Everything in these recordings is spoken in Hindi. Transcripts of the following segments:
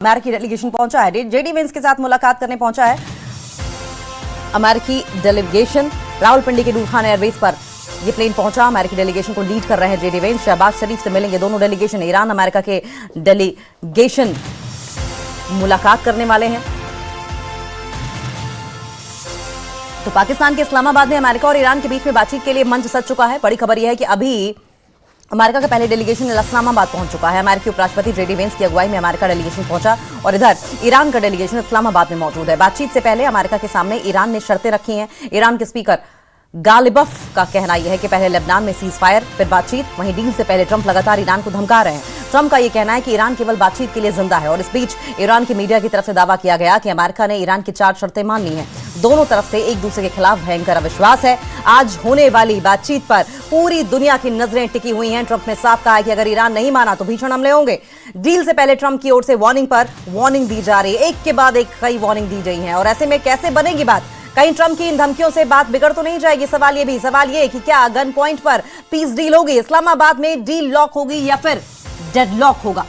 अमेरिकी डेलीगेशन पहुंचा है, जेडी वेंस के साथ मुलाकात करने पहुंचा है अमेरिकी डेलीगेशन। रावलपिंडी के नूर खान एयरबेस पर ये प्लेन पहुंचा। अमेरिकी डेलीगेशन को लीड कर रहे हैं जेडी वेंस। शहबाज शरीफ से मिलेंगे दोनों डेलीगेशन। ईरान अमेरिका के डेलीगेशन मुलाकात करने वाले हैं। तो पाकिस्तान के इस्लामाबाद में अमेरिका और ईरान के बीच में बातचीत के लिए मंच सज चुका है। बड़ी खबर यह है कि अभी अमेरिका का पहले डेलीगेशन इस्लामाबाद पहुंच चुका है। अमेरिकी उपराष्ट्रपति जेडी वेंस की अगुवाई में अमेरिका डेलीगेशन पहुंचा और इधर ईरान का डेलीगेशन इस्लामाबाद में मौजूद है। बातचीत से पहले अमेरिका के सामने ईरान ने शर्तें रखी हैं। ईरान के स्पीकर गालिबफ का कहना यह है कि पहले लेबनान में सीज फायर फिर बातचीत। वहीं डील से पहले ट्रंप लगातार ईरान को धमका रहे हैं। ट्रंप का यह कहना है कि ईरान केवल बातचीत के लिए जिंदा है। और इस बीच ईरान की मीडिया की तरफ से दावा किया गया कि अमेरिका ने ईरान की 4 शर्तें मान ली हैं। दोनों तरफ से एक दूसरे के खिलाफ भयंकर अविश्वास है। आज होने वाली बातचीत पर पूरी दुनिया की नजरें टिकी हुई हैं। ट्रंप ने साफ कहा है कि अगर ईरान नहीं माना तो भीषण हमले होंगे। डील से पहले ट्रंप की ओर से वार्निंग पर वार्निंग दी जा रही है। एक के बाद एक कई वार्निंग दी गई है। और ऐसे में कैसे बनेगी बात? कहीं ट्रंप की इन धमकियों से बात बिगड़ तो नहीं जाएगी? सवाल ये कि क्या गन पॉइंट पर पीस डील होगी? इस्लामाबाद में डील लॉक होगी या फिर डेडलॉक होगा?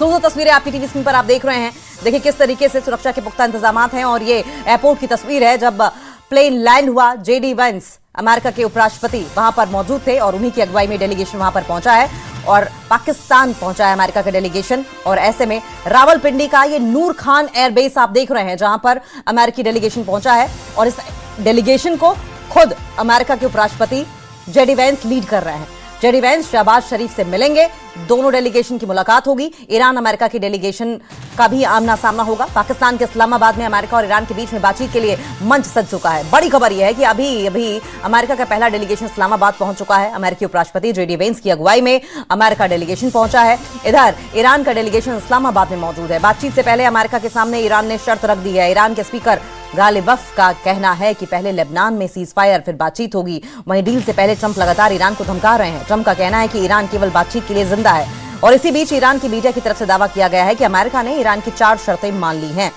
तस्वीरें आपकी टीवी स्क्रीन पर आप देख रहे हैं। देखिए किस तरीके से सुरक्षा के पुख्ता इंतजाम हैं। और ये एयरपोर्ट की तस्वीर है जब प्लेन लैंड हुआ। जेडी वेंस अमेरिका के उपराष्ट्रपति वहां पर मौजूद थे और उन्हीं की अगुवाई में डेलीगेशन वहां पर पहुंचा है और पाकिस्तान पहुंचा है अमेरिका का डेलीगेशन। और ऐसे में रावलपिंडी का ये नूर खान एयरबेस आप देख रहे हैं जहां पर अमेरिकी डेलीगेशन पहुंचा है और इस डेलीगेशन को खुद अमेरिका के उपराष्ट्रपति जेडी वेंस लीड कर रहे हैं। जेडी वेंस शहबाज शरीफ से मिलेंगे। दोनों डेलीगेशन की मुलाकात होगी। ईरान अमेरिका की डेलीगेशन का भी आमना सामना होगा। पाकिस्तान के इस्लामाबाद में अमेरिका और ईरान के बीच में बातचीत के लिए मंच सज चुका है। बड़ी खबर यह है कि अभी अमेरिका का पहला डेलीगेशन इस्लामाबाद पहुंच चुका है। अमेरिकी उपराष्ट्रपति जेडी वेंस की अगुवाई में अमेरिका डेलीगेशन पहुंचा है। इधर ईरान का डेलीगेशन इस्लामाबाद में मौजूद है। बातचीत से पहले अमेरिका के सामने ईरान ने शर्त रख दी है। ईरान के स्पीकर गालिबफ का कहना है कि पहले लेबनान में सीज फायर फिर बातचीत होगी। वहीं डील से पहले ट्रंप लगातार ईरान को धमका रहे हैं। ट्रंप का कहना है कि ईरान केवल बातचीत के लिए जिंदा है। और इसी बीच ईरान की मीडिया की तरफ से दावा किया गया है कि अमेरिका ने ईरान की 4 शर्तें मान ली हैं।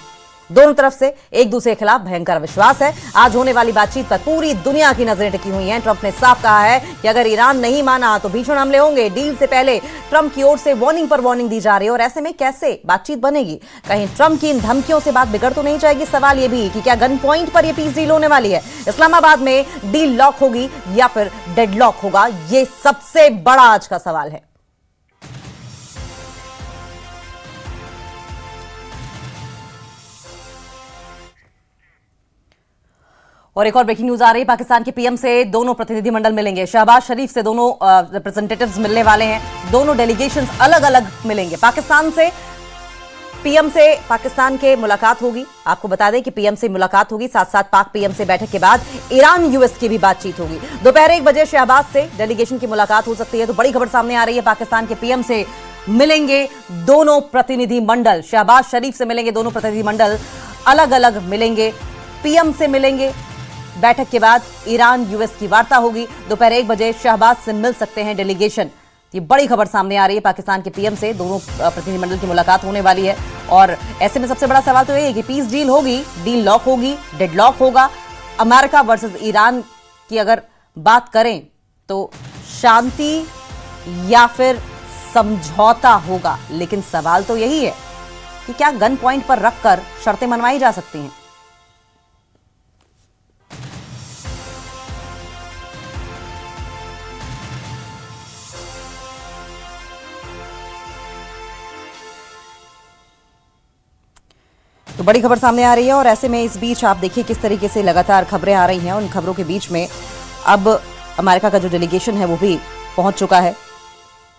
दोनों तरफ से एक दूसरे के खिलाफ भयंकर विश्वास है। आज होने वाली बातचीत पर पूरी दुनिया की नजरें टिकी हुई हैं। ट्रंप ने साफ कहा है कि अगर ईरान नहीं माना तो भीषण हमले होंगे। डील से पहले ट्रंप की ओर से वार्निंग पर वार्निंग दी जा रही है। और ऐसे में कैसे बातचीत बनेगी? कहीं ट्रंप की इन धमकियों से बात बिगड़ तो नहीं जाएगी? सवाल यह भी कि क्या गन पॉइंट पर यह पीस डील होने वाली है? इस्लामाबाद में डील लॉक होगी या फिर डेडलॉक होगा? यह सबसे बड़ा आज का सवाल है। और एक और ब्रेकिंग न्यूज आ रही है। पाकिस्तान के पीएम से दोनों प्रतिनिधिमंडल मिलेंगे। शहबाज शरीफ से दोनों रिप्रेजेंटेटिव्स मिलने वाले हैं। दोनों डेलीगेशंस अलग अलग मिलेंगे। पाकिस्तान से पीएम से पाकिस्तान के मुलाकात होगी। आपको बता दें कि पीएम से मुलाकात होगी। साथ साथ पाक पीएम से बैठक के बाद ईरान यूएस की भी बातचीत होगी। दोपहर 1 बजे शहबाज से डेलीगेशन की मुलाकात हो सकती है। तो बड़ी खबर सामने आ रही है। पाकिस्तान के पीएम से मिलेंगे दोनों प्रतिनिधिमंडल। शहबाज शरीफ से मिलेंगे दोनों प्रतिनिधिमंडल। अलग अलग मिलेंगे। पीएम से मिलेंगे। बैठक के बाद ईरान यूएस की वार्ता होगी। दोपहर 1 बजे शहबाज से मिल सकते हैं डेलीगेशन। ये बड़ी खबर सामने आ रही है। पाकिस्तान के पीएम से दोनों प्रतिनिधिमंडल की मुलाकात होने वाली है। और ऐसे में सबसे बड़ा सवाल तो ये है कि पीस डील होगी, डील लॉक होगी, डेडलॉक होगा? अमेरिका वर्सेस ईरान की अगर बात करें तो शांति या फिर समझौता होगा? लेकिन सवाल तो यही है कि क्या गन पॉइंट पर रखकर शर्तें मनवाई जा सकती हैं? तो बड़ी खबर सामने आ रही है। और ऐसे में इस बीच आप देखिए किस तरीके से लगातार खबरें आ रही हैं। उन खबरों के बीच में अब अमेरिका का जो डेलीगेशन है वो भी पहुंच चुका है।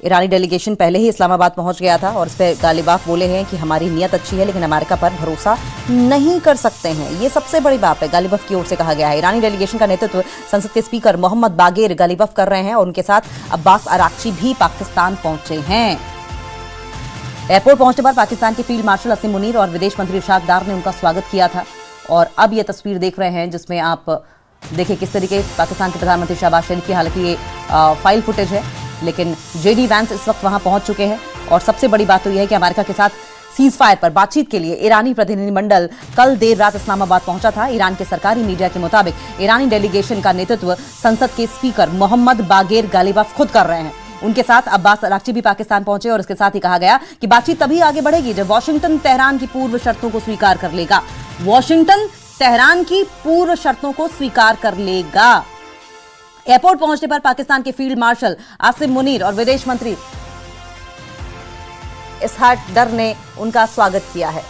ईरानी डेलीगेशन पहले ही इस्लामाबाद पहुंच गया था और इस पर गालिबाफ बोले हैं कि हमारी नीयत अच्छी है लेकिन अमेरिका पर भरोसा नहीं कर सकते हैं। ये सबसे बड़ी बात है, गालिबफ की ओर से कहा गया है। ईरानी डेलीगेशन का नेतृत्व संसद के स्पीकर मोहम्मद बागेर गालिबफ कर रहे हैं और उनके साथ अब्बास अराक्ची भी पाकिस्तान पहुंचे हैं। एयरपोर्ट पहुंचने पर पाकिस्तान के फील्ड मार्शल असीम मुनीर और विदेश मंत्री इरशाद डार ने उनका स्वागत किया था। और अब ये तस्वीर देख रहे हैं जिसमें आप देखिए किस तरीके पाकिस्तान के प्रधानमंत्री शहबाज शरीफ की, हालांकि ये फाइल फुटेज है लेकिन जेडी वेंस इस वक्त वहां पहुंच चुके हैं। और सबसे बड़ी बात तो यह है कि अमेरिका के साथ सीज फायर पर बातचीत के लिए ईरानी प्रतिनिधिमंडल कल देर रात इस्लामाबाद पहुंचा था। ईरान के सरकारी मीडिया के मुताबिक ईरानी डेलीगेशन का नेतृत्व संसद के स्पीकर मोहम्मद बागेर गालिबफ खुद कर रहे हैं। उनके साथ अब्बास अराक्ची भी पाकिस्तान पहुंचे और इसके साथ ही कहा गया कि बातचीत तभी आगे बढ़ेगी जब वॉशिंगटन तेहरान की पूर्व शर्तों को स्वीकार कर लेगा। वॉशिंगटन तेहरान की पूर्व शर्तों को स्वीकार कर लेगा। एयरपोर्ट पहुंचने पर पाकिस्तान के फील्ड मार्शल आसिम मुनीर और विदेश मंत्री इसहाक डर ने उनका स्वागत किया है।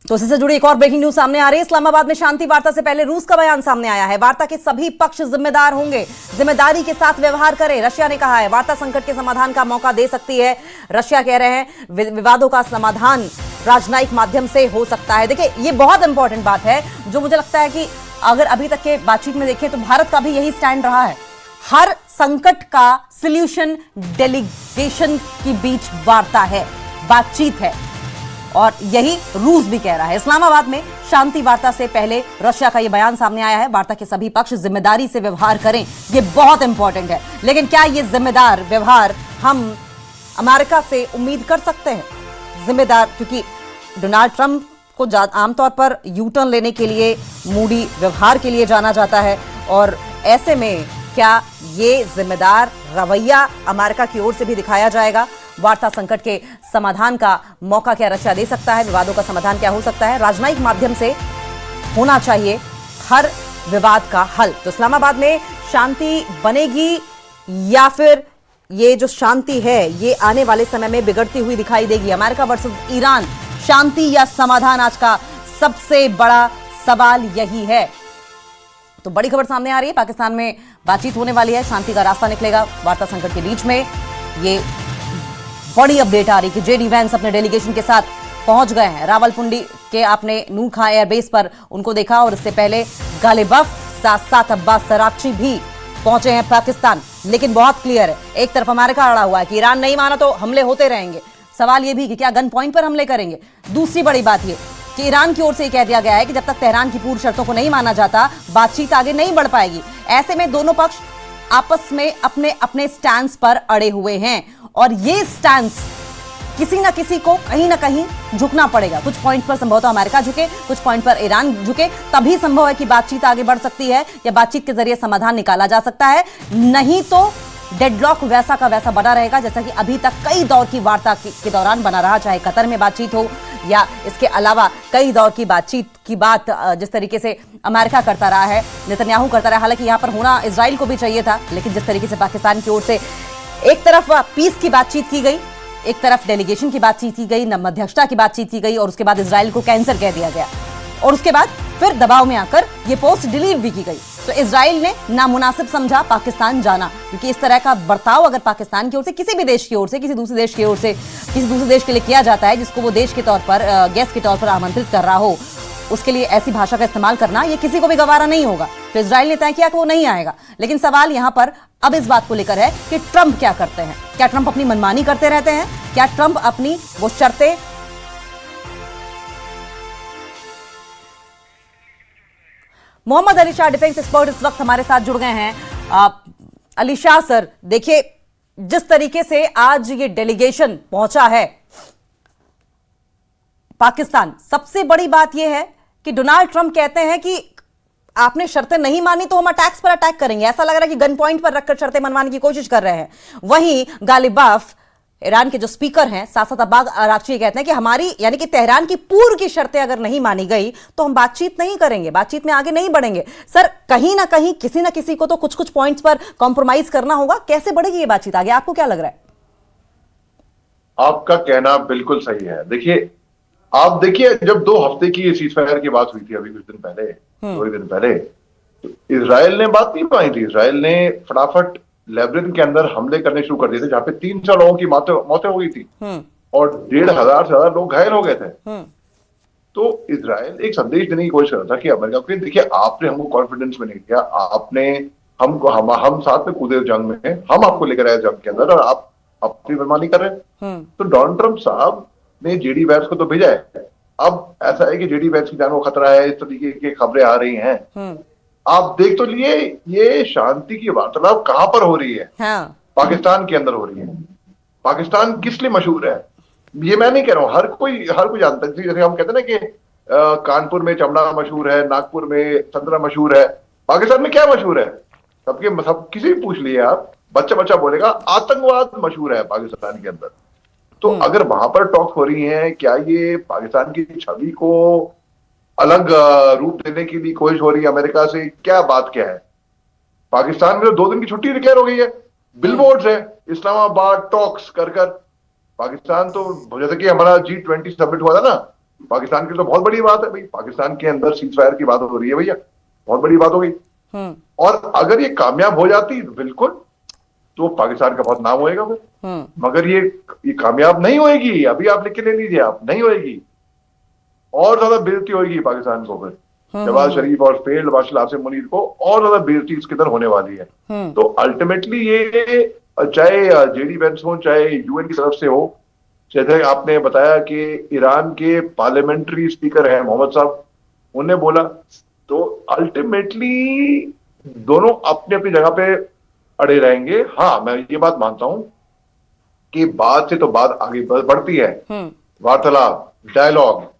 तो इससे जुड़ी एक और ब्रेकिंग न्यूज सामने आ रही है। इस्लामाबाद में शांति वार्ता से पहले रूस का बयान सामने आया है। वार्ता के सभी पक्ष जिम्मेदार होंगे, जिम्मेदारी के साथ व्यवहार करें, रशिया ने कहा है। वार्ता संकट के समाधान का मौका दे सकती है, रशिया कह रहे हैं। विवादों का समाधान राजनयिक माध्यम से हो सकता है। देखिए, ये बहुत इंपॉर्टेंट बात है जो मुझे लगता है कि अगर अभी तक के बातचीत में देखें तो भारत का भी यही स्टैंड रहा है। हर संकट का सॉल्यूशन डेलीगेशन के बीच वार्ता है, बातचीत है, और यही रूस भी कह रहा है। इस्लामाबाद में शांति वार्ता से पहले रशिया का यह बयान सामने आया है। वार्ता के सभी पक्ष जिम्मेदारी से व्यवहार करें, यह बहुत इंपॉर्टेंट है। लेकिन क्या यह जिम्मेदार व्यवहार हम अमेरिका से उम्मीद कर सकते हैं? जिम्मेदार, क्योंकि डोनाल्ड ट्रंप को आमतौर पर यू टर्न लेने के लिए, मूडी व्यवहार के लिए जाना जाता है, और ऐसे में क्या ये जिम्मेदार रवैया अमेरिका की ओर से भी दिखाया जाएगा? वार्ता संकट के समाधान का मौका क्या रशिया दे सकता है? विवादों का समाधान क्या हो सकता है? राजनयिक माध्यम से होना चाहिए हर विवाद का हल। तो इस्लामाबाद में शांति बनेगी या फिर ये जो शांति है ये आने वाले समय में बिगड़ती हुई दिखाई देगी? अमेरिका वर्सेस ईरान, शांति या समाधान, आज का सबसे बड़ा सवाल यही है। तो बड़ी खबर सामने आ रही है, पाकिस्तान में बातचीत होने वाली है, शांति का रास्ता निकलेगा वार्ता संकट के बीच में। ये बड़ी अपडेट आ रही कि जेडी वैंस अपने डेलीगेशन के साथ पहुंच गए हैं। रावलपिंडी के आपने नूर खां एयरबेस पर उनको देखा, और इससे पहले गालिबफ साथ साथ अब्बास अराक्ची भी पहुंचे हैं पाकिस्तान। लेकिन बहुत क्लियर है, एक तरफ अमेरिका अड़ा हुआ है कि ईरान नहीं माना तो हमले होते रहेंगे। सवाल यह भी कि क्या गन पॉइंट पर हमले करेंगे? दूसरी बड़ी बात यह कि ईरान की ओर से कह दिया गया है कि जब तक तेहरान की पूर्व शर्तों को नहीं माना जाता, बातचीत आगे नहीं बढ़ पाएगी। ऐसे में दोनों पक्ष आपस में अपने अपने स्टैंड पर अड़े हुए हैं, और ये स्टैंड किसी ना किसी को कहीं ना कहीं झुकना पड़ेगा। कुछ पॉइंट पर संभवतः अमेरिका झुके, कुछ पॉइंट पर ईरान झुके, तभी संभव है कि बातचीत आगे बढ़ सकती है या बातचीत के जरिए समाधान निकाला जा सकता है। नहीं तो डेडलॉक वैसा का वैसा बना रहेगा जैसा कि अभी तक कई दौर की वार्ता के दौरान बना रहा, चाहे कतर में बातचीत हो या इसके अलावा कई दौर की बातचीत की बात जिस तरीके से अमेरिका करता रहा है, नेतन्याहू करता रहा। हालांकि यहां पर होना इजराइल को भी चाहिए था, लेकिन जिस तरीके से पाकिस्तान की ओर से एक तरफ पीस की बातचीत की गई, एक तरफ डेलीगेशन की बातचीत की गई, मध्यस्थता की बातचीत की गई, और उसके बाद इजराइल को कैंसर कह दिया गया, और उसके बाद फिर दबाव में आकर ये पोस्ट डिलीट भी की गई। तो इजराइल ने नामुनासिब समझा पाकिस्तान जाना, क्योंकि इस तरह का बर्ताव अगर पाकिस्तान की ओर से किसी भी देश की ओर से, किसी दूसरे देश की ओर से, किसी दूसरे देश के लिए किया जाता है जिसको वो देश के तौर पर गेस्ट के तौर पर आमंत्रित कर रहा हो, उसके लिए ऐसी भाषा का इस्तेमाल करना ये किसी को भी गवारा नहीं होगा। तो इजराइल ने तय किया कि वो नहीं आएगा। लेकिन सवाल यहां पर अब इस बात को लेकर है कि ट्रंप क्या करते हैं? क्या ट्रंप अपनी मनमानी करते रहते हैं? क्या ट्रंप अपनी वो शर्तें मोहम्मद अली शाह डिफेंस एक्सपर्ट इस वक्त हमारे साथ जुड़ गए हैं। अली शाह सर, देखिए जिस तरीके से आज ये डेलीगेशन पहुंचा है पाकिस्तान, सबसे बड़ी बात यह है कि डोनाल्ड ट्रंप कहते हैं कि आपने शर्तें नहीं मानी तो हम अटैक्स पर अटैक करेंगे। ऐसा लग रहा है कि गन पॉइंट पर रखकर शर्तें मनवाने की कोशिश कर रहे हैं। वहीं गालिबाफ ईरान के जो स्पीकर हैं, साथ साथ अब्बास अराक्ची कहते हैं कि हमारी यानी कि तेहरान की पूर्व की शर्तें अगर नहीं मानी गई तो हम बातचीत नहीं करेंगे, बातचीत में आगे नहीं बढ़ेंगे। सर, कहीं ना कहीं किसी ना किसी को तो कुछ कुछ पॉइंट्स पर कॉम्प्रोमाइज करना होगा। कैसे बढ़ेगी ये बातचीत आगे, आपको क्या लग रहा है? आपका कहना बिल्कुल सही है। देखिए, आप देखिए, जब 2 हफ्ते की सीजफायर की बात हुई थी अभी कुछ दिन पहले, 2 दिन पहले, तो इजराइल ने बात नहीं मानी थी। इजराइल ने फटाफट लेबनान के अंदर हमले करने शुरू कर दिए थे, जहां पे 300 लोगों की मौतें हो गई थी और 1,500 से ज्यादा लोग घायल हो गए थे। तो इजराइल एक संदेश देने की कोशिश कर रहा था कि अमेरिका को, देखिए आपने हमको कॉन्फिडेंस में नहीं दिया, आपने हमको हम साथ में कूदे जंग में, हम आपको लेकर आए जंग के अंदर, और आप अपनी मनमानी कर रहे हैं। तो डोनाल्ड ट्रंप साहब ने जेडी वैंस को तो भेजा है। अब ऐसा है कि जेडी वैंस की जान को खतरा है, इस तरीके की खबरें आ रही हैं। आप देख तो लिए, ये शांति की वार्तालाप कहां पर हो रही है? हाँ। पाकिस्तान के अंदर हो रही है। पाकिस्तान किस लिए मशहूर है ये मैं नहीं कह रहा हूं, हर कोई जानता है। जैसे हम कहते हैं ना कि कानपुर में चमड़ा मशहूर है, नागपुर में संतरा मशहूर है, पाकिस्तान में क्या मशहूर है? सब किसी भी पूछ लिए आप, बच्चा बच्चा बोलेगा आतंकवाद मशहूर है पाकिस्तान के अंदर। तो अगर वहां पर टॉक हो रही है, क्या ये पाकिस्तान की छवि को अलग रूप देने की भी कोशिश हो रही है अमेरिका से? क्या बात क्या है? पाकिस्तान में तो 2 दिन की छुट्टी डिक्लेयर हो गई है, बिलबोर्ड्स है इस्लामाबाद टॉक्स कर कर। पाकिस्तान तो जैसे कि हमारा G20 समिट हुआ था ना, पाकिस्तान की तो बहुत बड़ी बात है भाई, पाकिस्तान के अंदर सीज फायर की बात हो रही है भैया, बहुत बड़ी बात हो गई। और अगर ये कामयाब हो जाती बिल्कुल, तो पाकिस्तान का बहुत नाम होएगा फिर। मगर ये कामयाब नहीं होएगी, अभी आप लिख के ले लीजिए, आप नहीं होएगी, और ज्यादा बेइज्जती होगी पाकिस्तान को फिर। जवाद शरीफ और फेल्ड मार्शल आसिम मुनीर को और ज्यादा बेइज्जती इसके अंदर होने वाली है। तो अल्टीमेटली ये चाहे जेडी वेंस हो, चाहे यूएन की तरफ से हो, जैसे आपने बताया कि ईरान के पार्लियामेंट्री स्पीकर हैं मोहम्मद साहब, उन्हें बोला, तो अल्टीमेटली दोनों अपनी अपनी जगह पे अड़े रहेंगे। हाँ, मैं ये बात मानता हूं कि बात से तो बात आगे बढ़ती है, वार्तालाप, डायलॉग।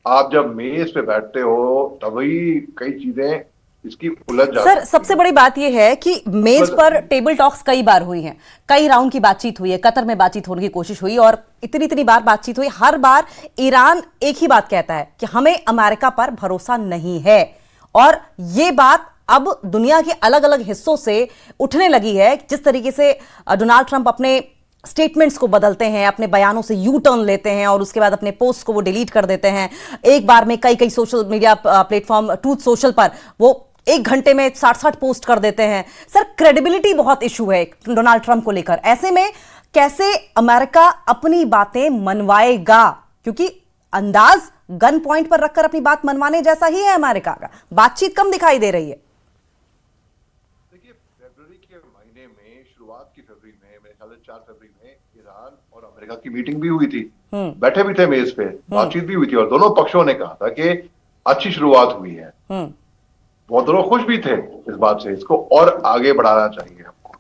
आप जब मेज पे बैठते हो तभी कई चीजें इसकी उलझ जाती सर, सबसे बड़ी बात यह है कि मेज पर टेबल टॉक्स कई बार हुई हैं, कई राउंड की बातचीत हुई है, कतर में बातचीत होने की कोशिश हुई और इतनी बार बातचीत हुई। हर बार ईरान एक ही बात कहता है कि हमें अमेरिका पर भरोसा नहीं है, और ये बात अब दुनिया के अलग अलग हिस्सों से उठने लगी है। जिस तरीके से डोनाल्ड ट्रंप अपने स्टेटमेंट्स को बदलते हैं, अपने बयानों से यू टर्न लेते हैं और उसके बाद अपने पोस्ट को वो डिलीट कर देते हैं। एक बार में कई social media platform, truth social पर वो 1 घंटे में 60 पोस्ट कर देते हैं। सर, क्रेडिबिलिटी बहुत इशू है डोनाल्ड ट्रंप को लेकर। ऐसे में कैसे अमेरिका अपनी बातें मनवाएगा? क्योंकि अंदाज गन पॉइंट पर रखकर अपनी बात मनवाने जैसा ही है अमेरिका का, बातचीत कम दिखाई दे रही है। देखिए, फरवरी के महीने में, शुरुआत की फरवरी में, मेरे ख्याल से 4 फरवरी में ईरान और अमेरिका की मीटिंग भी हुई थी, बैठे भी थे मेज पे, बातचीत भी हुई थी, और दोनों पक्षों ने कहा था कि अच्छी शुरुआत हुई है। बहुत लोग खुश भी थे इस बात से, इसको और आगे बढ़ाना चाहिए हमको।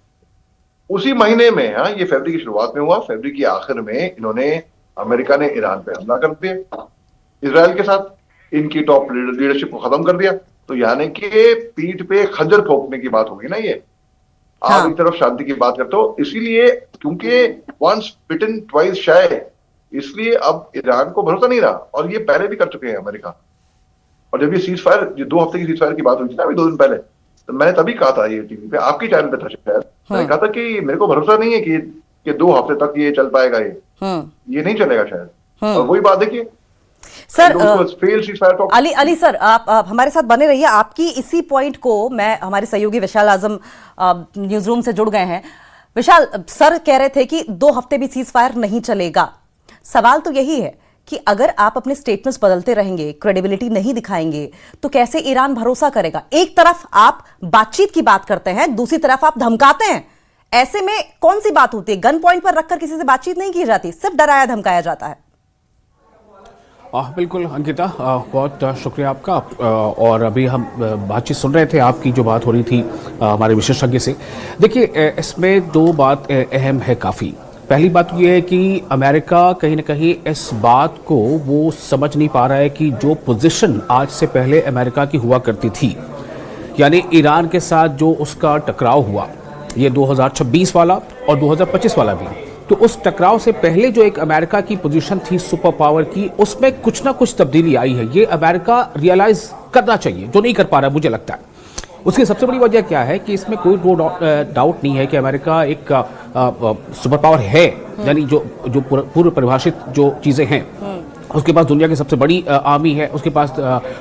उसी महीने में, हाँ, ये फरवरी की शुरुआत में हुआ, फरवरी के आखिर में इन्होंने, अमेरिका ने ईरान पे हमला कर दिया, इजराइल के साथ इनकी टॉप लीडरशिप को खत्म कर दिया। तो यानी कि पीठ पे खंजर ठोकने की बात होगी ना ये। हाँ। आप एक तरफ शांति की बात करते हो, इसीलिए क्योंकि वंस बिटन ट्वाइस शाय, इसलिए अब ईरान को भरोसा नहीं रहा, और ये पहले भी कर चुके हैं अमेरिका। और जब ये सीज फायर, 2 हफ्ते की सीज फायर की बात हुई थी ना अभी 2 दिन पहले, तो मैंने तभी कहा था, ये टीवी पे, आपकी चैनल पे था शायद, मैंने कहा था कि मेरे को भरोसा नहीं है कि 2 हफ्ते तक ये चल पाएगा, ये नहीं चलेगा शायद। और वही बात है कि सर, अली सर, आप हमारे साथ बने रहिए। आपकी इसी पॉइंट को मैं, हमारे सहयोगी विशाल आजम न्यूज रूम से जुड़ गए हैं। विशाल, सर कह रहे थे कि 2 हफ्ते भी सीज फायर नहीं चलेगा। सवाल तो यही है कि अगर आप अपने स्टेटमेंट्स बदलते रहेंगे, क्रेडिबिलिटी नहीं दिखाएंगे, तो कैसे ईरान भरोसा करेगा? एक तरफ आप बातचीत की बात करते हैं, दूसरी तरफ आप धमकाते हैं। ऐसे में कौन सी बात होती है? गन पॉइंट पर रखकर किसी से बातचीत नहीं की जाती, सिर्फ डराया धमकाया जाता है। बिल्कुल अंकिता, बहुत शुक्रिया आपका। और अभी हम बातचीत सुन रहे थे, आपकी जो बात हो रही थी हमारे विशेषज्ञ से। देखिए, इसमें 2 बात अहम है काफ़ी। पहली बात ये है कि अमेरिका कहीं ना कहीं इस बात को वो समझ नहीं पा रहा है कि जो पोजीशन आज से पहले अमेरिका की हुआ करती थी, यानी ईरान के साथ जो उसका टकराव हुआ, ये 2026 वाला और 2025 वाला भी, तो उस टकराव से पहले जो एक अमेरिका की पोजीशन थी सुपर पावर की, उसमें कुछ ना कुछ तब्दीली आई है। ये अमेरिका रियलाइज करना चाहिए, जो नहीं कर पा रहा मुझे लगता है। उसकी सबसे बड़ी वजह क्या है कि इसमें कोई डाउट नहीं है कि अमेरिका एक सुपर पावर है, यानी जो पूर्व परिभाषित जो चीज़ें हैं, उसके पास दुनिया की सबसे बड़ी आर्मी है, उसके पास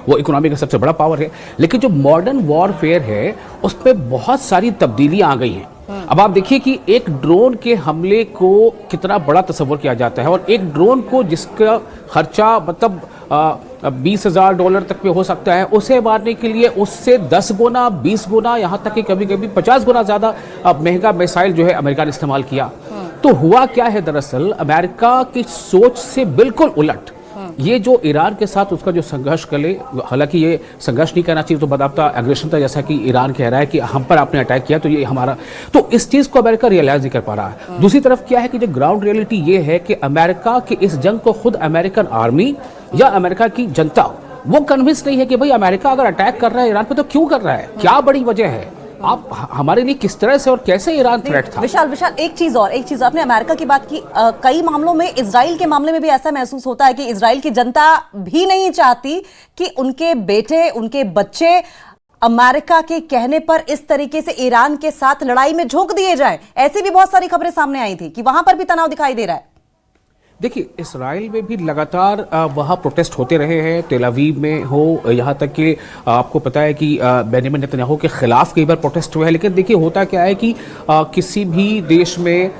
वो इकोनॉमी का सबसे बड़ा पावर है। लेकिन जो मॉडर्न वॉरफेयर है, उस पर बहुत सारी तब्दीलियां आ गई हैं। अब आप देखिए कि एक ड्रोन के हमले को कितना बड़ा तस्वर किया जाता है, और एक ड्रोन को जिसका खर्चा मतलब $20,000 तक में हो सकता है, उसे मारने के लिए उससे 10 गुना, 20 गुना, यहाँ तक कि कभी कभी 50 गुना ज़्यादा महंगा मिसाइल जो है अमेरिका ने इस्तेमाल किया। तो हुआ क्या है, दरअसल अमेरिका की सोच से बिल्कुल उलट ये जो ईरान के साथ उसका जो संघर्ष करे, हालांकि ये संघर्ष नहीं कहना चाहिए, तो बदाबता एग्रेशन था, जैसा कि ईरान कह रहा है कि हम पर आपने अटैक किया तो ये हमारा, तो इस चीज़ को अमेरिका रियलाइज नहीं कर पा रहा है। दूसरी तरफ क्या है कि जो ग्राउंड रियलिटी ये है कि अमेरिका की इस जंग को खुद अमेरिकन आर्मी या अमेरिका की जनता वो कन्विंस नहीं है कि भाई अमेरिका अगर अटैक कर रहा है ईरान पे तो क्यों कर रहा है, क्या बड़ी वजह है। आप हमारे लिए किस तरह से और कैसे ईरान थ्रेट था? विशाल विशाल एक चीज आपने अमेरिका की बात की। कई मामलों में इजराइल के मामले में भी ऐसा महसूस होता है कि इजराइल की जनता भी नहीं चाहती कि उनके बेटे, उनके बच्चे अमेरिका के कहने पर इस तरीके से ईरान के साथ लड़ाई में झोंक दिए जाएं। ऐसी भी बहुत सारी खबरें सामने आई थी कि वहां पर भी तनाव दिखाई दे रहा है। देखिए, इसराइल में भी लगातार वहाँ प्रोटेस्ट होते रहे हैं, तेल अवीव में हो, यहाँ तक कि आपको पता है कि बेंजामिन नेतन्याहू के खिलाफ कई बार प्रोटेस्ट हुए हैं। लेकिन देखिए, होता क्या है कि किसी भी देश में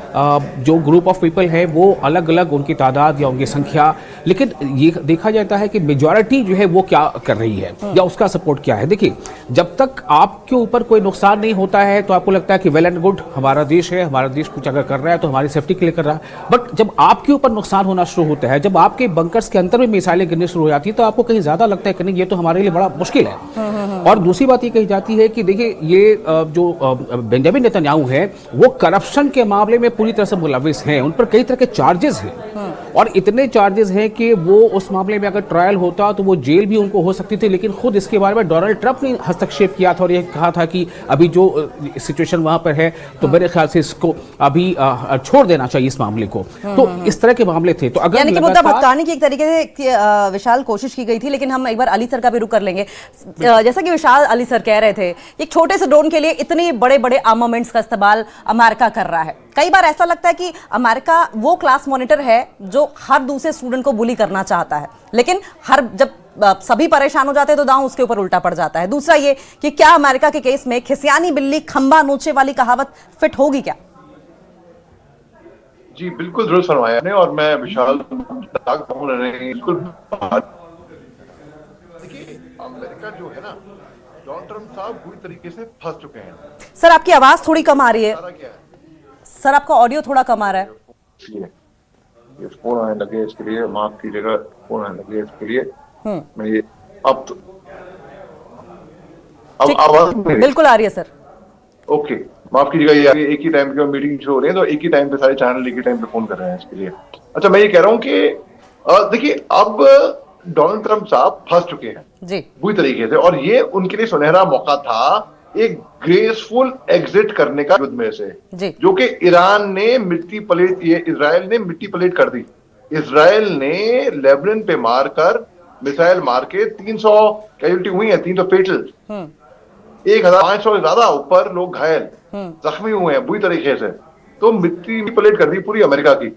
जो ग्रुप ऑफ पीपल है वो अलग अलग, उनकी तादाद या उनकी संख्या, लेकिन ये देखा जाता है कि मेजॉरिटी जो है वो क्या कर रही है या उसका सपोर्ट क्या है। देखिए, जब तक आपके ऊपर कोई नुकसान नहीं होता है तो आपको लगता है कि वेल एंड गुड, हमारा देश है, हमारा देश कुछ अगर कर रहा है तो हमारी सेफ्टी के लिए कर रहा है। बट जब आपके ऊपर नुकसान होना शुरू होता है, जब आपके बंकर्स के अंदर में मिसाइलें गिरनी शुरू हो जाती है, तो आपको कहीं ज्यादा लगता है कि नहीं, ये तो हमारे लिए बड़ा मुश्किल है। और दूसरी बात ये कही जाती है कि देखिए, ये जो बेंजामिन नेतन्याहू है वो करप्शन के मामले में पूरी तरह से मुलविस हैं, उन पर कई तरह के चार्जेस हैं और इतने चार्जेस हैं कि वो उस मामले में अगर ट्रायल होता तो वो जेल भी उनको हो सकती थी। लेकिन खुद इसके बारे में डोनाल्ड ट्रंप ने हस्तक्षेप किया था और ये कहा था कि अभी जो सिचुएशन वहां पर है तो मेरे ख्याल से इसको अभी छोड़ देना चाहिए इस मामले को। तो इस तरह के मामले थे। तो अगर यानी कि मुद्दा भटकाने की एक तरीके से विशाल कोशिश की गई थी। लेकिन हम एक बार अली सर का भी रुख कर लेंगे। जैसा कि विशाल अली सर कह रहे थे, एक छोटे से ड्रोन के लिए इतने बड़े बड़े आर्मामेंट्स का इस्तेमाल अमेरिका कर रहा है। कई बार ऐसा लगता है कि अमेरिका वो क्लास मॉनिटर है जो हर दूसरे स्टूडेंट को बुली करना चाहता है, लेकिन जब सभी परेशान हो जाते हैं तो दांव उसके ऊपर उल्टा पड़ जाता है। दूसरा ये कि क्या अमेरिका के केस में खिसियानी बिल्ली खंबा नोचे वाली कहावत फिट होगी क्या? जी बिल्कुल दुरुस्त फरमाया आपने और मैं विशाल बिल्कुल। देखिए, अमेरिका जो है ना, डोनाल्ड ट्रंप साहब पूरी तरीके से फंस चुके हैं। सर, आपकी आवाज थोड़ी कम आ रही है। क्या है? सर, आपका ऑडियो थोड़ा कम आ रहा है। ये फोन आने लगे, इसके लिए माफ कीजिएगा। फोन आने लगे, इसके लिए मैं ये अब आवाज बिल्कुल आ रही है सर। ओके, माफ कीजिएगा। ये एक ही टाइम पे मीटिंग शो हो रही है तो एक ही टाइम पे सारे चैनल एक ही टाइम पे फोन कर रहे हैं, इसके लिए। अच्छा, मैं ये कह रहा हूँ कि देखिए, अब डोनाल्ड ट्रंप साहब फंस चुके हैं जी बुरी तरीके से और ये उनके लिए सुनहरा मौका था एक ग्रेसफुल एग्जिट करने का युद्ध में से, जो कि ईरान ने मिट्टी पलेट, ये इजराइल ने मिट्टी पलेट कर दी। इजराइल ने लेबनान पे मारकर, मिसाइल मार के 300 कैजुअल्टी हुई है, 300 फेटल, 1500 से ज्यादा ऊपर लोग घायल जख्मी हुए हैं बुरी तरीके से। तो मिट्टी पलेट कर दी पूरी अमेरिका की,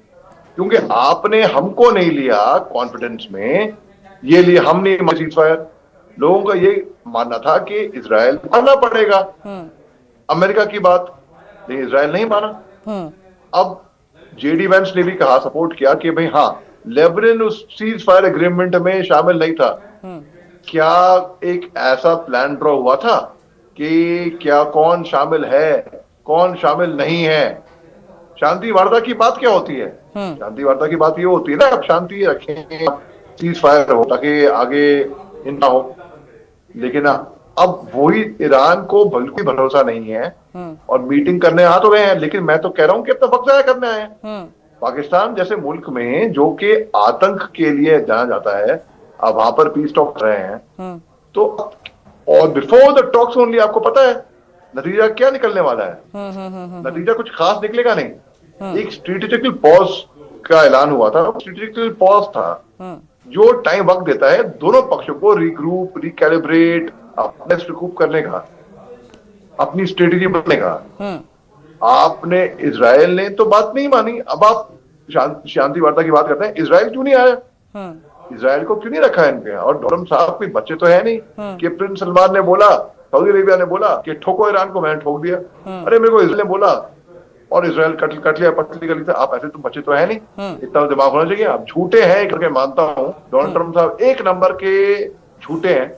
क्योंकि आपने हमको नहीं लिया कॉन्फिडेंस में, ये लिए हम नहीं सीज फायर। लोगों का ये मानना था कि इजराइल मानना पड़ेगा अमेरिका की बात, लेकिन इजराइल नहीं माना। अब जेडी वेंस ने भी कहा, सपोर्ट किया कि भाई हाँ, लेबनान उस सीज फायर एग्रीमेंट में शामिल नहीं था। क्या एक ऐसा प्लान ड्रॉ हुआ था कि क्या कौन शामिल है, कौन शामिल नहीं है? शांति वार्ता की बात क्या होती है? शांति वार्ता की बात ये होती है ना, अब शांति रखें, सीज फायर हो ताकि आगे इनका हो। लेकिन अब वही ईरान को बिल्कुल भरोसा नहीं है और मीटिंग करने आ तो गए हैं, लेकिन मैं तो कह रहा हूं कि अब तो वक्त जाया करने आए हैं। पाकिस्तान जैसे मुल्क में जो कि आतंक के लिए जाना जाता है, अब वहां पर पीस टॉक कर रहे हैं, तो और बिफोर द टॉक्स ओनली आपको पता है नतीजा क्या निकलने वाला है। नतीजा कुछ खास निकलेगा नहीं। एक स्ट्रेटेजिकल पॉज का ऐलान हुआ था। स्ट्रेटेजिकल पॉज था जो टाइम वक्त देता है दोनों पक्षों को रिग्रुप, रिकैलिब्रेट, अपने रिकूप करने का, अपनी स्ट्रेटेजी बनने का। आपने, इजराइल ने तो बात नहीं मानी। अब आप शांति वार्ता की बात करते हैं, इजराइल क्यों नहीं आया? इजराइल को क्यों नहीं रखा है इनके? और डोनाल्ड साहब कोई बच्चे तो है नहीं कि प्रिंस सलमान ने बोला, सऊदी अरेबिया ने बोला कि ठोको ईरान को, मैंने ठोक दिया। अरे मेरे को इजराइल ने बोला और इजराइल कट लिया पटली गली से। आप ऐसे तो बच्चे तो है नहीं, इतना दिमाग होना चाहिए। आप झूठे हैं करके मानता हूं, डोनाल्ड ट्रंप साहब एक नंबर के झूठे हैं,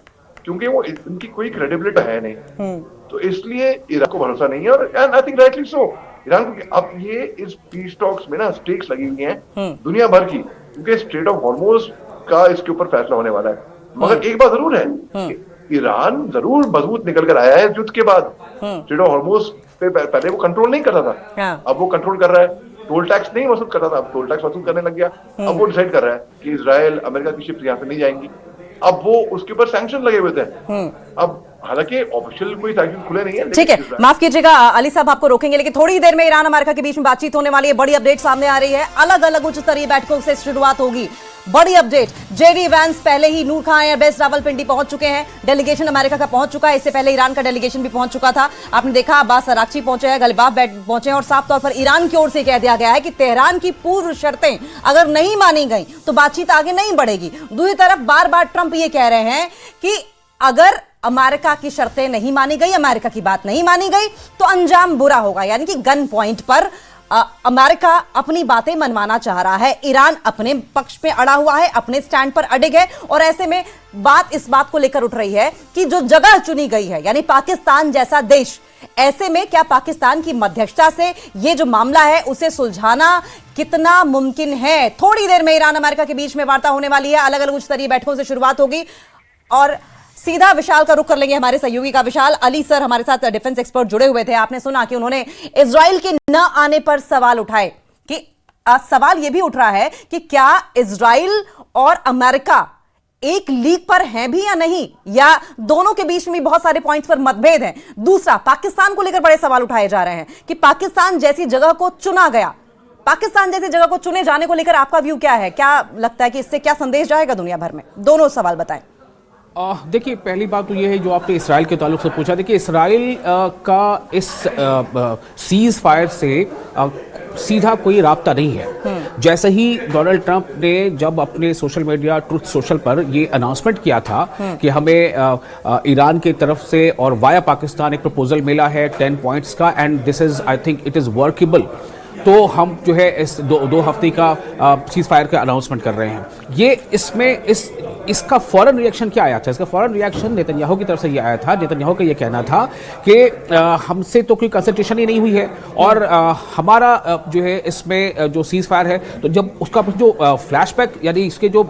क्योंकि वो इनकी कोई क्रेडिबिलिटी है नहीं। तो इसलिए ईरान को भरोसा नहीं है और I think rightly so. Iran को अब ये इस पीस टॉक्स में ना स्टेक्स लगी हुई हैं दुनिया भर की, क्योंकि स्ट्रेट ऑफ हॉर्मुज का इसके ऊपर फैसला होने वाला है। मगर एक बात जरूर है, ईरान जरूर मजबूत निकल कर आया है युद्ध के बाद। स्ट्रेट ऑफ हॉर्मुज पे पहले वो कंट्रोल नहीं करता था, अब वो कंट्रोल कर रहा है। टोल टैक्स नहीं वसूल करता था, अब टोल टैक्स वसूल करने लग गया। अब वो डिसाइड कर रहा है कि इजराइल, अमेरिका की शिप्स यहाँ से नहीं जाएंगी। अब वो उसके ऊपर सैंक्शन लगे हुए थे। अब हालांकि ऑफिशियल कोई साइकिल खुले नहीं है। ठीक है, माफ कीजिएगा अली साहब, आपको रोकेंगे, लेकिन थोड़ी देर में ईरान अमेरिका के बीच में बातचीत होने वाली है। बड़ी अपडेट सामने आ रही है, अलग अलग उच्च स्तरीय बैठकों से शुरुआत होगी। बड़ी अपडेट, जेडी वैंस पहले ही नूर खान एयरबेस रावलपिंडी पहुंच चुके हैं। डेलीगेशन अमेरिका का पहुंच चुका है, इससे पहले ईरान का डेलीगेशन भी पहुंच चुका था। आपने देखा अब्बास अराक्ची पहुंचे हैं, गलिबाफ पहुंचे हैं, और साफ तौर पर ईरान की ओर से कह दिया गया है कि तेहरान की पूर्व शर्तें अगर नहीं मानी गई तो बातचीत आगे नहीं बढ़ेगी। दूसरी तरफ बार बार ट्रंप ये कह रहे हैं कि अगर अमेरिका की शर्तें नहीं मानी गई, अमेरिका की बात नहीं मानी गई तो अंजाम बुरा होगा, यानी कि गन पॉइंट पर अमेरिका अपनी बातें मनवाना चाह रहा है। ईरान अपने पक्ष में अड़ा हुआ है, अपने स्टैंड पर अड़िग है, और ऐसे में बात इस बात को लेकर उठ रही है कि जो जगह चुनी गई है, यानी पाकिस्तान जैसा देश, ऐसे में क्या पाकिस्तान की मध्यस्थता से ये जो मामला है उसे सुलझाना कितना मुमकिन है। थोड़ी देर में ईरान अमेरिका के बीच में वार्ता होने वाली है, अलग अलग उच्च स्तरीय बैठकों से शुरुआत होगी, और सीधा विशाल का रुख कर लेंगे, हमारे सहयोगी का विशाल। अली सर हमारे साथ डिफेंस एक्सपर्ट जुड़े हुए थे, आपने सुना कि उन्होंने इजराइल के न आने पर सवाल उठाए कि सवाल यह भी उठ रहा है कि क्या इजराइल और अमेरिका एक लीग पर हैं भी या नहीं, या दोनों के बीच में बहुत सारे पॉइंट्स पर मतभेद हैं। दूसरा, पाकिस्तान को लेकर बड़े सवाल उठाए जा रहे हैं कि पाकिस्तान जैसी जगह को चुना गया, पाकिस्तान जैसी जगह को चुने जाने को लेकर आपका व्यू क्या है? क्या लगता है कि इससे क्या संदेश जाएगा दुनिया भर में? दोनों सवाल बताएं। देखिए, पहली बात तो ये है जो आपने इसराइल के ताल्लुक से पूछा। देखिए, इसराइल का इस सीज फायर से सीधा कोई राब्ता नहीं है। जैसे ही डोनाल्ड ट्रंप ने जब अपने सोशल मीडिया ट्रुथ सोशल पर ये अनाउंसमेंट किया था कि हमें ईरान की तरफ से और वाया पाकिस्तान एक प्रपोजल मिला है 10 पॉइंट्स का, and this is, I think it is workable, तो हम जो है इस दो हफ्ते का सीज फायर का अनाउंसमेंट कर रहे हैं। ये इसमें इसका फौरन रिएक्शन क्या आया था? इसका फौरन रिएक्शन नेतन्याहू की तरफ से ये आया था। नेतन्याहू का ये कहना था कि हमसे तो कोई कंसल्टेशन ही नहीं हुई है, और हमारा जो है इसमें जो सीज फायर है, तो जब उसका जो फ्लैशबैक यानी इसके जो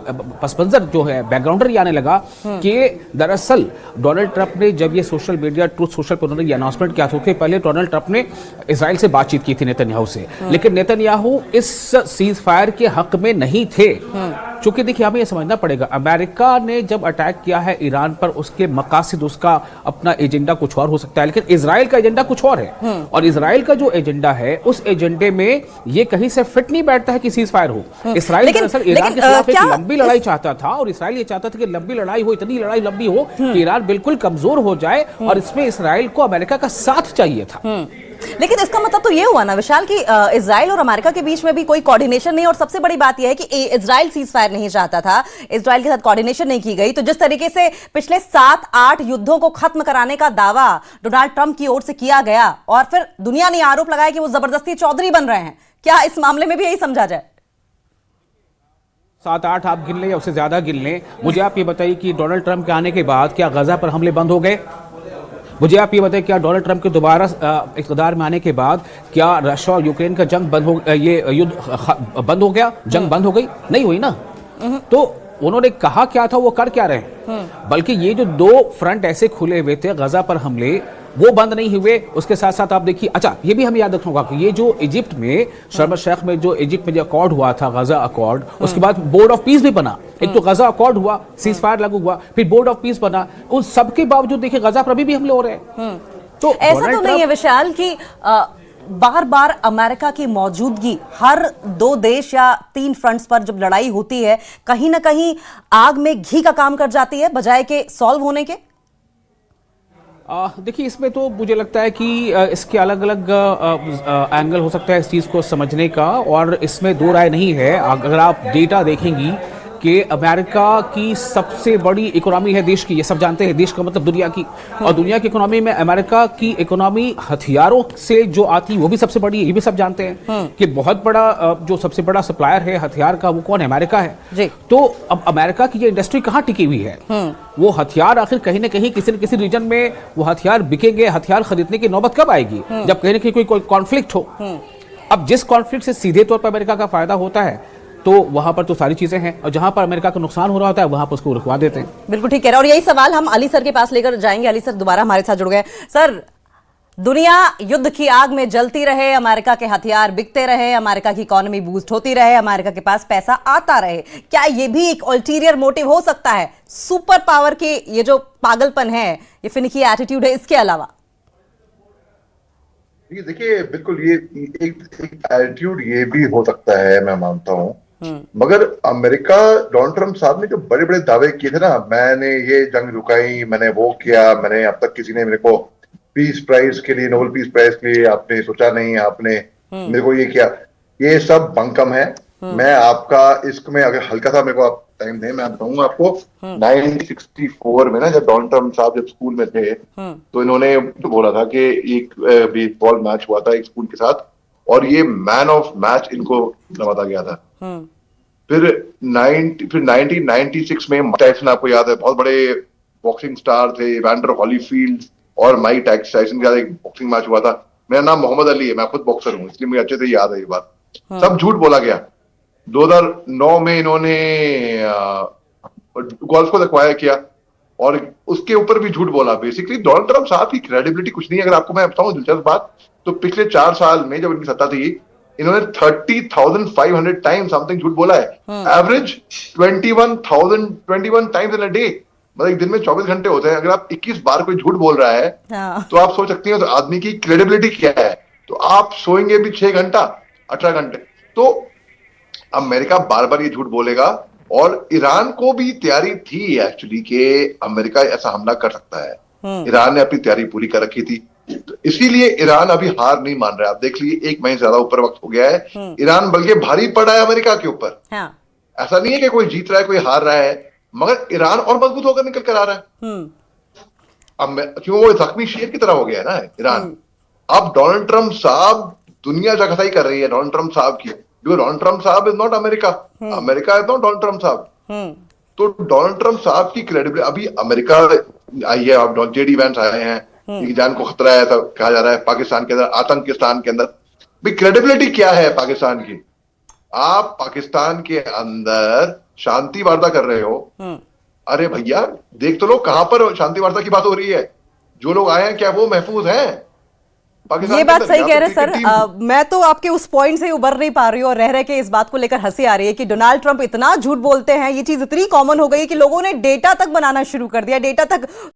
पस मंजर जो है बैकग्राउंडर ये आने लगा कि दरअसल डोनाल्ड ट्रंप ने जब ये सोशल मीडिया ट्रुथ सोशल पर उन्होंने ये अनाउंसमेंट किया था, उसके पहले डोनाल्ड ट्रंप ने इसराइल से बातचीत की थी नेतन्याहू से, लेकिन नेतन्याहू इस सीज फायर के हक में नहीं थे। चूंकि देखिए, हमें यह समझना पड़ेगा, अमेरिका ने जब अटैक किया है ईरान पर, उसके मकासद, उसका अपना एजेंडा कुछ और हो सकता है, लेकिन इजराइल का एजेंडा कुछ और है। और इजराइल का जो एजेंडा है, उस एजेंडे में ये कहीं से फिट नहीं बैठता है कि सीज फायर हो। इजराइल दरअसल ईरान के खिलाफ एक लंबी लड़ाई चाहता था, और इसराइल ये चाहता था कि लंबी लड़ाई हो, इतनी लड़ाई लंबी हो कि ईरान बिल्कुल कमजोर हो जाए, और इसमें इसराइल को अमेरिका का साथ चाहिए था। लेकिन इसका मतलब तो ये हुआ ना विशाल कि इजराइल और अमेरिका के बीच में भी कोई कोऑर्डिनेशन नहीं, और सबसे बड़ी बात यह है कि इजराइल सीज फायर नहीं चाहता था, इजराइल के साथ कोऑर्डिनेशन नहीं की गई। तो जिस तरीके से पिछले 7-8 युद्धों को खत्म कराने का दावा डोनाल्ड ट्रंप की ओर से किया गया, और फिर दुनिया ने आरोप लगाया कि वो जबरदस्ती चौधरी बन रहे हैं, क्या इस मामले में भी यही समझा जाए? 7-8 आप गिन लें या उससे ज्यादा गिन लें, मुझे आप ये बताइए कि डोनाल्ड ट्रंप के आने के बाद क्या गजा पर हमले बंद हो गए? मुझे आप ये बताएं, क्या डोनाल्ड ट्रंप के दोबारा इक़्तिदार में आने के बाद क्या रशिया और यूक्रेन का जंग बंद हो, ये युद्ध बंद हो गया, जंग बंद हो गई? नहीं हुई ना। तो उन्होंने कहा क्या था, वो कर क्या रहे हैं? बल्कि ये जो 2 फ्रंट ऐसे खुले हुए थे गजा पर हमले, वो बंद नहीं हुए। उसके साथ साथ आप देखिए, अच्छा ये भी हमें याद रखना होगा कि ये जो इजिप्ट में शर्म शेख में जो इजिप्ट में जो अकॉर्ड हुआ था, गजा अकॉर्ड, उसके बाद बोर्ड ऑफ पीस भी बना। एक तो गजा अकॉर्ड हुआ, सीज फायर लागू हुआ, फिर बोर्ड ऑफ पीस बना। उन सबके बावजूद देखिए गजा पर अभी भी हमले हो रहे हैं। तो ऐसा तो नहीं है विशाल कि बार बार अमेरिका की मौजूदगी हर 2 देश या 3 फ्रंट्स पर जब लड़ाई होती है, कहीं ना कहीं आग में घी का काम कर जाती है बजाय के सॉल्व होने के? देखिए, इसमें तो मुझे लगता है कि इसके अलग अलग एंगल हो सकता है इस चीज़ को समझने का, और इसमें 2 राय नहीं है। अगर आप डेटा देखेंगी कि अमेरिका की सबसे बड़ी इकोनॉमी है देश की, ये सब जानते हैं, देश का मतलब दुनिया की, और दुनिया की इकोनॉमी में अमेरिका की इकोनॉमी हथियारों से जो आती है वो भी सबसे बड़ी है, ये भी सब जानते हैं कि बहुत बड़ा जो सबसे बड़ा सप्लायर है हथियार का वो कौन है? अमेरिका है जी। तो अब अमेरिका की ये इंडस्ट्री कहाँ टिकी हुई है? वो हथियार आखिर कहीं ना कहीं किसी न किसी रीजन में वो हथियार बिकेंगे, हथियार खरीदने की नौबत कब आएगी? जब कहीं ना कहीं कोई कॉन्फ्लिक्ट हो। अब जिस कॉन्फ्लिक्ट से सीधे तौर पर अमेरिका का फायदा होता है, तो वहां पर तो सारी चीजें हैं, और जहां पर अमेरिका का नुकसान हो रहा होता है वहां पर उसको रुकवा देते हैं। बिल्कुल ठीक कह रहे हैं, और यही सवाल हम अली सर के पास लेकर जाएंगे। अली सर दोबारा हमारे साथ जुड़ गए। सर, दुनिया युद्ध की आग में जलती रहे, अमेरिका के हथियार बिकते रहे, अमेरिका की इकोनॉमी बूस्ट होती रहे, अमेरिका के पास पैसा आता रहे, क्या ये भी एक अल्टीरियर मोटिव हो सकता है? सुपर पावर के ये जो पागलपन है, ये फिनिकी एटीट्यूड है, इसके अलावा? देखिए बिल्कुल ये एक एटीट्यूड ये भी हो सकता है, मैं मानता हूँ। मगर अमेरिका, डोनाल्ड ट्रंप साहब ने जो बड़े बड़े दावे किए थे ना, मैंने ये जंग रुकाई, मैंने वो किया, मैंने अब तक किसी ने मेरे को पीस प्राइज के लिए, नोबेल पीस प्राइज के लिए आपने सोचा नहीं, आपने मेरे को ये किया, ये सब बंकम है। मैं आपका इसमें अगर हल्का सा मेरे को आप टाइम दें, मैं बताऊंगा आपको। 1964 में ना, जब डोनाल्ड ट्रंप साहब जब स्कूल में थे, तो इन्होंने तो बोला था कि एक बेसबॉल मैच हुआ था एक स्कूल के साथ, और ये मैन ऑफ मैच इनको नवाजा गया था। फिर 1996 में माइक टायसन, आपको याद है, बहुत बड़े बॉक्सिंग स्टार थे, इवैंडर हॉलीफील्ड और माइक टायसन के साथ एक बॉक्सिंग मैच हुआ था। मेरा नाम मोहम्मद अली है, मैं खुद बॉक्सर हूँ, इसलिए मुझे अच्छे से याद है ये बात। सब झूठ बोला गया। 2009 में इन्होंने गोल्फ को एक्वायर किया और उसके ऊपर भी झूठ बोला। बेसिकली डोनाल्ड ट्रंप साहब की क्रेडिबिलिटी कुछ नहीं है। अगर आपको मैं बताऊं दिलचस्प बात, तो पिछले 4 साल में जब इनकी सत्ता थी, इन्होंने 30,500 टाइम्स समथिंग झूठ बोला है। Average 21 times in a day, मतलब एक दिन में 24 घंटे होते हैं। अगर आप 21 बार कोई झूठ बोल रहा है, तो आप सोच सकती हैं तो आदमी की क्रेडिबिलिटी क्या है। तो आप सोएंगे भी 6 घंटा, 18 घंटे। तो अमेरिका बार बार ये झूठ बोलेगा, और ईरान को भी तैयारी थी एक्चुअली कि अमेरिका ऐसा हमला कर सकता है। ईरान ने अपनी तैयारी पूरी कर रखी थी, तो इसीलिए ईरान अभी हार नहीं मान रहा है। आप देख लीजिए, 1 महीने से ज्यादा ऊपर वक्त हो गया है, ईरान बल्कि भारी पड़ा है अमेरिका के ऊपर। ऐसा नहीं है कि कोई जीत रहा है, कोई हार रहा है, मगर ईरान और मजबूत होकर निकल कर आ रहा है। अब क्यों वो जख्मी शेर की तरह हो गया है ना ईरान। अब डोनाल्ड ट्रंप साहब, दुनिया जगह कर रही है डोनाल्ड ट्रंप साहब की। डोनाल्ड ट्रंप साहब is not America, America is not Donald Trump साहब। तो डोनाल्ड ट्रंप साहब की क्रेडिबिलिटी, अभी अमेरिका आई है, अब जेडी वैंस आए हैं, जान को खतरा है, तो कहा जा रहा है पाकिस्तान के अंदर, आतंकिस्तान के अंदर भी क्रेडिबिलिटी क्या है पाकिस्तान की। आप पाकिस्तान के अंदर शांति वार्ता कर रहे हो, अरे भैया देख तो लो कहां पर शांति वार्ता की बात हो रही है। जो लोग आए हैं क्या वो महफूज हैं? ये बात सही कह रहे हैं सर। मैं तो आपके उस पॉइंट से उबर नहीं पा रही हूँ, और रह के इस बात को लेकर हंसी आ रही है कि डोनाल्ड ट्रंप इतना झूठ बोलते हैं, ये चीज इतनी कॉमन हो गई कि लोगों ने डेटा तक बनाना शुरू कर दिया, डेटा तक